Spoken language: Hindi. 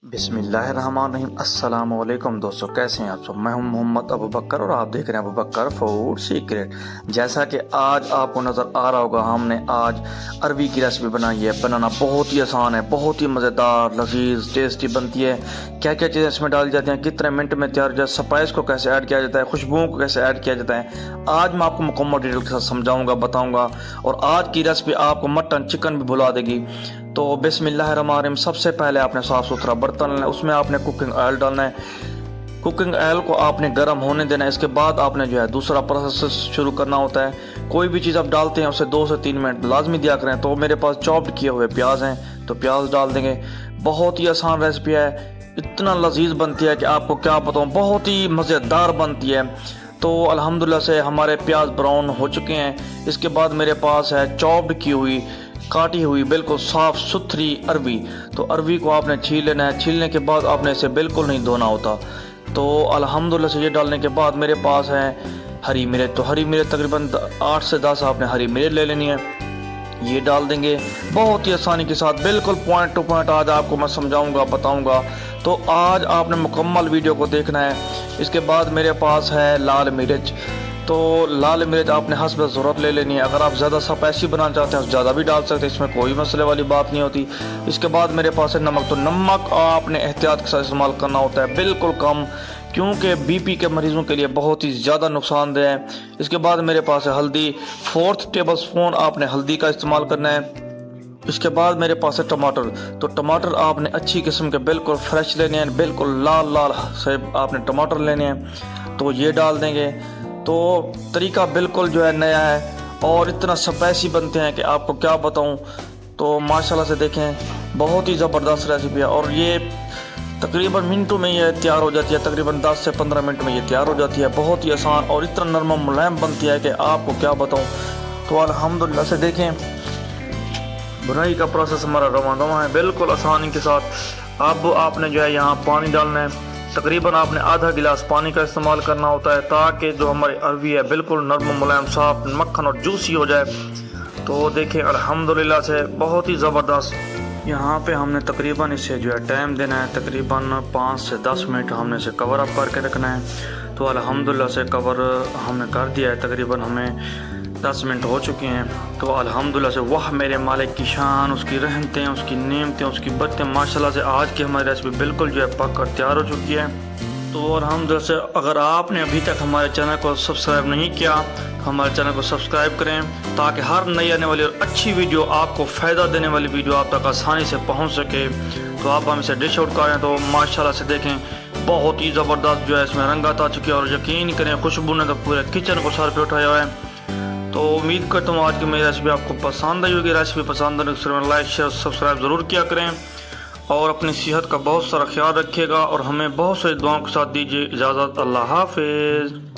बिस्मिल्लाहिर्रहमानिर्रहीम। अस्सलाम वालेकुम दोस्तों, कैसे हैं आप सब। मैं हूं मोहम्मद अबू बकर और आप देख रहे हैं अबू बकर फूड सीक्रेट। जैसा कि आज आपको नज़र आ रहा होगा, हमने आज अरबी की रेसिपी बनाई है। बनाना बहुत ही आसान है, बहुत ही मज़ेदार, लजीज, टेस्टी बनती है। क्या क्या चीज़ें इसमें डाली जाती हैं, कितने मिनट में तैयार हो जाए, स्पाइस को कैसे ऐड किया जाता है, खुशबुओं को कैसे ऐड किया जाता है, आज मैं आपको मुकम्मल डिटेल के साथ समझाऊंगा, बताऊंगा। और आज की रेसिपी आपको मटन चिकन भी भुला देगी। तो बिस्मिल्लाहिर्रहमानिर्रहीम। सबसे पहले आपने साफ़ सुथरा बर्तन लेना है, उसमें आपने कुकिंग ऑयल डालना है। कुकिंग ऑयल को आपने गर्म होने देना है। इसके बाद आपने जो है दूसरा प्रोसेस शुरू करना होता है। कोई भी चीज़ आप डालते हैं उसे 2 से 3 मिनट लाजमी दिया करें। तो मेरे पास चॉप्ड किए हुए प्याज हैं, तो प्याज डाल देंगे। बहुत ही आसान रेसिपी है, इतना लजीज बनती है कि आपको क्या बताऊँ, बहुत ही मज़ेदार बनती है। तो अल्हम्दुलिल्लाह से हमारे प्याज ब्राउन हो चुके हैं। इसके बाद मेरे पास है चॉप्ड की हुई, काटी हुई, बिल्कुल साफ़ सुथरी अरवी। तो अरवी को आपने छील लेना है। छीलने के बाद आपने इसे बिल्कुल नहीं धोना होता। तो अल्हम्दुलिल्लाह से ये डालने के बाद मेरे पास है हरी मिर्च। तो हरी मिर्च तकरीबन 8 से 10 आपने हरी मिर्च ले लेनी है, ये डाल देंगे बहुत ही आसानी के साथ, बिल्कुल पॉइंट टू पॉइंट आज आपको मैं समझाऊंगा, बताऊंगा। तो आज आपने मुकम्मल वीडियो को देखना है। इसके बाद मेरे पास है लाल मिर्च। तो लाल मिर्च आपने हस्ब ज़रूरत ले लेनी है। अगर आप ज़्यादा स्पाइसी बनाना चाहते हैं तो ज़्यादा भी डाल सकते हैं, इसमें कोई मसले वाली बात नहीं होती। इसके बाद मेरे पास है नमक। तो नमक आपने एहतियात के साथ इस्तेमाल करना होता है, बिल्कुल कम, क्योंकि बीपी के मरीज़ों के लिए बहुत ही ज़्यादा नुकसानदेह है। इसके बाद मेरे पास है हल्दी। 4 टेबल स्पून आपने हल्दी का इस्तेमाल करना है। इसके बाद मेरे पास है टमाटर। तो टमाटर आपने अच्छी किस्म के बिल्कुल फ्रेश लेने हैं, बिल्कुल लाल लाल से आपने टमाटर लेने हैं, तो ये डाल देंगे। तो तरीका बिल्कुल जो है नया है और इतना स्पाइसी बनते हैं कि आपको क्या बताऊं। तो माशाल्लाह से देखें, बहुत ही ज़बरदस्त रेसिपी है और ये तकरीबन मिनटों में ये तैयार हो जाती है। तकरीबन 10 से 15 मिनट में ये तैयार हो जाती है। बहुत ही आसान और इतना नरम मुलायम बनती है कि आपको क्या बताऊं। तो अल्हम्दुलिल्लाह से देखें, बुनाई का प्रोसेस हमारा रवां है, बिल्कुल आसानी के साथ। अब आपने जो है यहाँ पानी डालना है। तकरीबन आपने आधा गिलास पानी का इस्तेमाल करना होता है, ताकि जो हमारी अरवी है बिल्कुल नरम मुलायम, साफ, मक्खन और जूसी हो जाए। तो देखें अल्हम्दुलिल्लाह से बहुत ही ज़बरदस्त। यहाँ पे हमने तकरीबन इसे जो है टाइम देना है, तकरीबन 5 से 10 मिनट हमने इसे कवर अप करके रखना है। तो अल्हम्दुलिल्लाह से कवर हमने कर दिया है, तकरीबन हमें 10 मिनट हो चुके हैं। तो अल्हम्दुलिल्लाह से वाह मेरे मालिक की शान, उसकी रहमतें, उसकी नेमतें, उसकी बरकतें, माशाल्लाह से आज की हमारी रेसिपी बिल्कुल जो है पक कर तैयार हो चुकी है। तो अल्हम्दुलिल्लाह से अगर आपने अभी तक हमारे चैनल को सब्सक्राइब नहीं किया तो हमारे चैनल को सब्सक्राइब करें, ताकि हर नई आने वाली और अच्छी वीडियो, आपको फ़ायदा देने वाली वीडियो आप तक आसानी से पहुँच सके। तो आप हम इसे डिश आउट करें। तो माशाल्लाह से देखें, बहुत ही ज़बरदस्त जो है इसमें रंगत आ चुकी है और यकीन करें खुशबू ने तो पूरे किचन को सर पे उठाया हुआ है। तो उम्मीद करता हूँ आज की मेरी रेसिपी आपको पसंद आई होगी। रेसिपी पसंद आने के लाइक शेयर सब्सक्राइब ज़रूर किया करें और अपनी सेहत का बहुत सारा ख्याल रखिएगा और हमें बहुत सारी दुआओं के साथ दीजिए इजाज़त। अल्लाह हाफिज़।